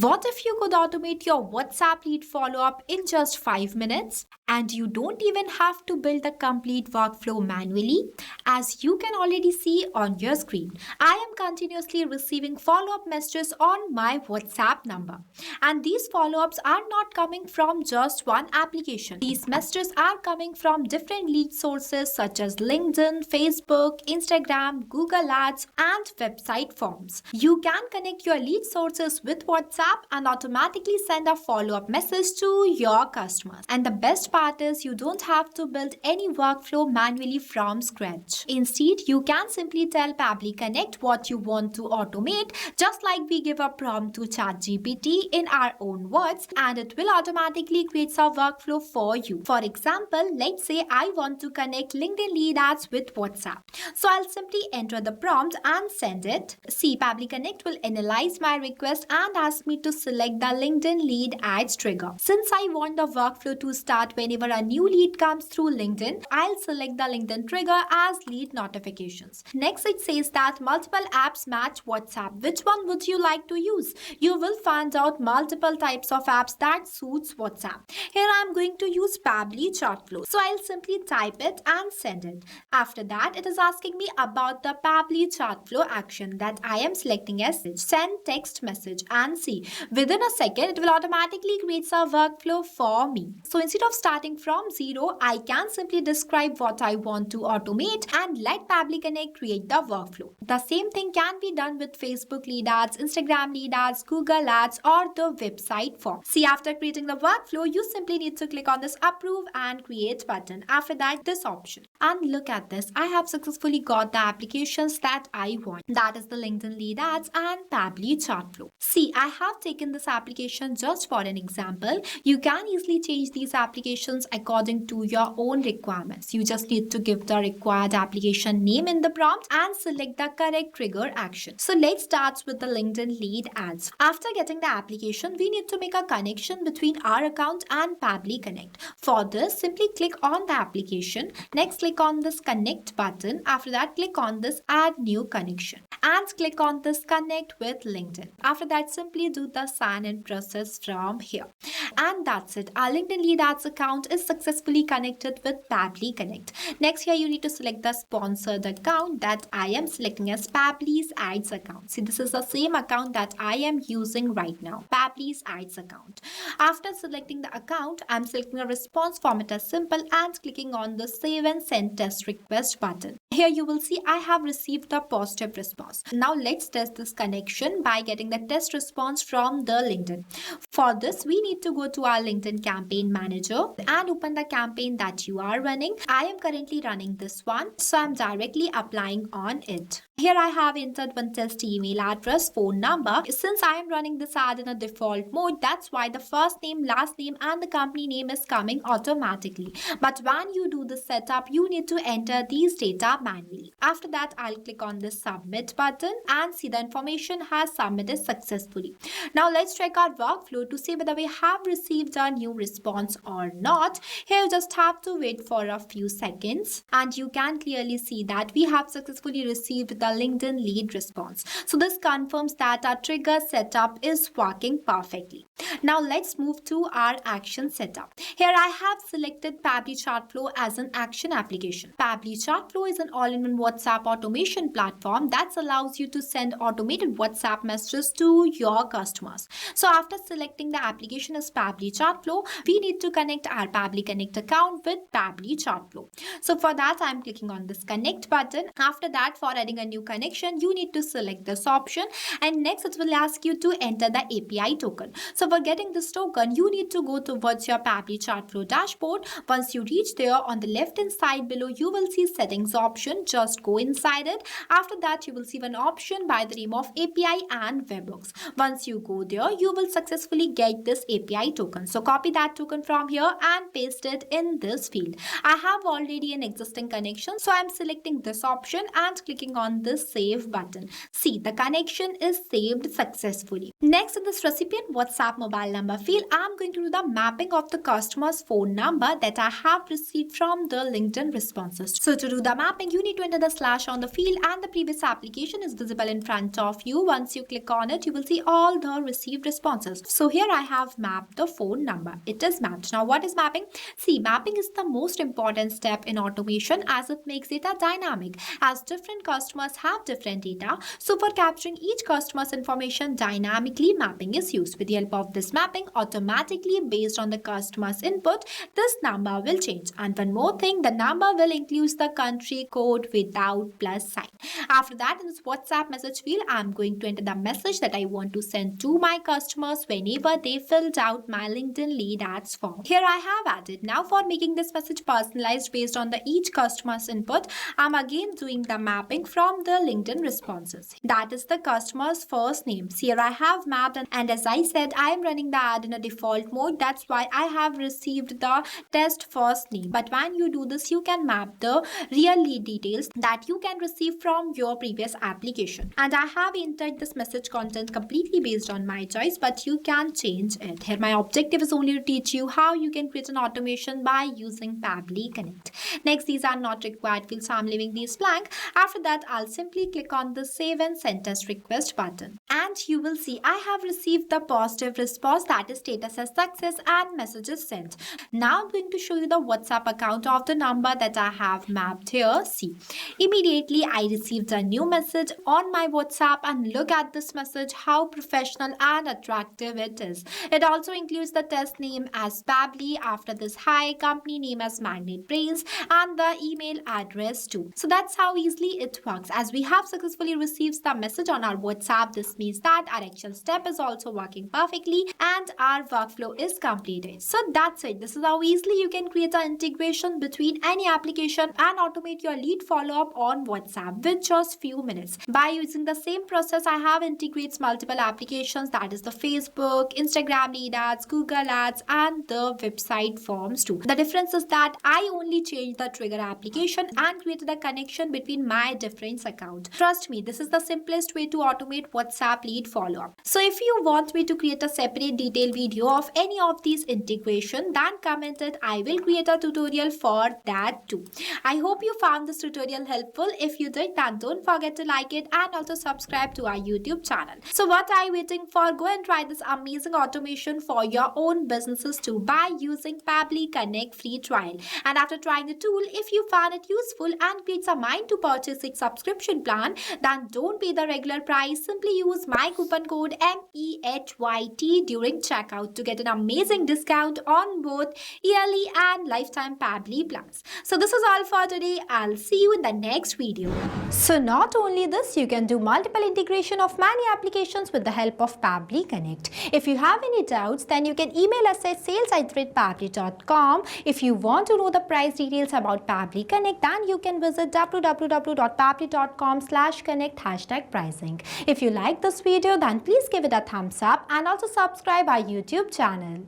What if you could automate your WhatsApp lead follow-up in just 5 minutes? And you don't even have to build the complete workflow manually. As you can already see on your screen, I am continuously receiving follow-up messages on my WhatsApp number. And these follow-ups are not coming from just one application. These messages are coming from different lead sources such as LinkedIn, Facebook, Instagram, Google Ads, and website forms. You can connect your lead sources with WhatsApp and automatically send a follow-up message to your customers. And the best part is you don't have to build any workflow manually from scratch. Instead, you can simply tell Pabbly Connect what you want to automate, just like we give a prompt to ChatGPT in our own words, and it will automatically create a workflow for you. For example, let's say I want to connect LinkedIn lead ads with WhatsApp. So I'll simply enter the prompt and send it. See, Pabbly Connect will analyze my request and ask me to select the LinkedIn lead ads trigger. Since I want the workflow to start whenever a new lead comes through LinkedIn, I'll select the LinkedIn trigger as lead notifications. Next, it says that multiple apps match WhatsApp. Which one would you like to use? You will find out multiple types of apps that suits WhatsApp. Here I'm going to use Pabbly Chartflow. So I'll simply type it and send it. After that, it is asking me about the Pabbly Chartflow action that I am selecting as send text message, and see, within a second it will automatically create a workflow for me. So instead of starting from zero, I can simply describe what I want to automate and let Pabbly Connect create the workflow. The same thing can be done with Facebook lead ads, Instagram lead ads, Google ads, or the website form. See, after creating the workflow, you simply need to click on this approve and create button. After that, this option. And look at this. I have successfully got the applications that I want. That is the LinkedIn lead ads and Pabbly Chartflow. See, I have taken this application just for an example. You can easily change these applications according to your own requirements. You just need to give the required application name in the prompt and select the correct trigger action. So let's start with the LinkedIn lead ads. After getting the application, we need to make a connection between our account and Pabbly Connect. For this, simply click on the application. Next, click on this connect button. After that, click on this add new connection and click on this connect with LinkedIn. After that, simply do the sign in process from here. And that's it. Our LinkedIn lead ads account is successfully connected with Pabbly Connect. Next, here you need to select the sponsored account that I am selecting as Pabbly's ads account. See, this is the same account that I am using right now, Pabbly's ads account. After selecting the account, I'm selecting a response format as simple and clicking on the save and send test request button. Here you will see I have received a positive response. Now let's test this connection by getting the test response from the LinkedIn. For this, we need to go to our LinkedIn campaign manager and open the campaign that you are running. I am currently running this one, so I'm directly applying on it. Here I have entered one test email address, phone number. Since I am running this ad in a default mode, that's why the first name, last name, and the company name is coming automatically. But when you do the setup, you need to enter these data manually. After that, I'll click on the submit button and see the information has submitted successfully. Now let's check our workflow to see whether we have received a new response or not. Here you just have to wait for a few seconds and you can clearly see that we have successfully received the LinkedIn lead response. So this confirms that our trigger setup is working perfectly. Now let's move to our action setup. Here I have selected Pabbly Chartflow as an action application. Pabbly Chartflow is an all-in-one WhatsApp automation platform that allows you to send automated WhatsApp messages to your customers. So after selecting the application as Pabbly Chartflow, we need to connect our Pabbly Connect account with Pabbly Chartflow. So for that, I'm clicking on this connect button. After that, for adding a new connection, you need to select this option, and next it will ask you to enter the API token. So for getting this token, you need to go towards your Pabbly Chartflow dashboard. Once you reach there, on the left hand side below, you will see settings option. Just go inside it. After that, you will see an option by the name of API and webhooks. Once you go there, you will successfully get this API token. So copy that token from here and paste it in this field. I have already an existing connection, so I'm selecting this option and clicking on this save button. See, the connection is saved successfully. Next, in this recipe recipient WhatsApp mobile number field, I'm going to do the mapping of the customer's phone number that I have received from the LinkedIn responses. So to do the mapping, you need to enter the slash on the field and the previous application is visible in front of you. Once you click on it, you will see all the received responses. So here I have mapped the phone number. It is mapped. Now what is mapping? See, mapping is the most important step in automation as it makes data dynamic, as different customers have different data. So for capturing each customer's information dynamically, mapping is used. With the help of this mapping, automatically based on the customer's input, this number will change. And one more thing, the number will include the country code without plus sign. After that, in this WhatsApp message field, I'm going to enter the message that I want to send to my customers whenever they filled out my LinkedIn lead ads form. Here I have added. Now for making this message personalized based on the each customer's input, I'm again doing the mapping from the LinkedIn responses. That is the customer's first name. Here I have mapped and as I said, I am running the ad in a default mode. That's why I have received the test first name. But when you do this, you can map the real lead details that you can receive from your previous application. And I have entered this message content completely based on my choice, but you can change it. Here my objective is only to teach you how you can create an automation by using Pabbly Connect. Next, these are not required fields, so I'm leaving these blank. After that, I'll simply click on the save and send test request button. And you will see I have received the positive response, that is status as success and messages sent. Now I'm going to show you the WhatsApp account of the number that I have mapped here. See, immediately I received a new message on my WhatsApp and look at this message, how professional and attractive it is. It also includes the test name as Pabbly, after this hi, company name as Magnet Brains, and the email address too. So that's how easily it works. As we have successfully received the message on our WhatsApp, this means that our action step is also working perfectly and our workflow is completed. So that's it. This is how easily you can create an integration between any application and automate your lead follow-up on WhatsApp with just few minutes. By using the same process, I have integrates multiple applications, that is the Facebook, Instagram lead ads, Google ads, and the website forms too. The difference is that I only changed the trigger application and created a connection between my different accounts. Trust me, this is the simplest way to automate WhatsApp lead follow-up. So if you want me to create a separate detailed video of any of these integration, then comment it. I will create a tutorial for that too. I hope you found this tutorial helpful. If you did, then don't forget to like it and also subscribe to our YouTube channel. So what are you waiting for? Go and try this amazing automation for your own businesses too by using Pabbly Connect free trial. And after trying the tool, if you found it useful and creates a mind to purchase its subscription plan, then don't pay the regular price. Simply use my coupon code MEHYT during checkout to get an amazing discount on both yearly and lifetime Pabbly plans. So this is all for today. I'll see you in the next video. So not only this, you can do multiple integration of many applications with the help of Pabbly Connect. If you have any doubts, then you can email us at sales@pabbly.com. If you want to know the price details about Pabbly Connect, then you can visit www.pabbly.com/connect #pricing. If you like this video, then please give it a thumbs up and also subscribe our YouTube channel.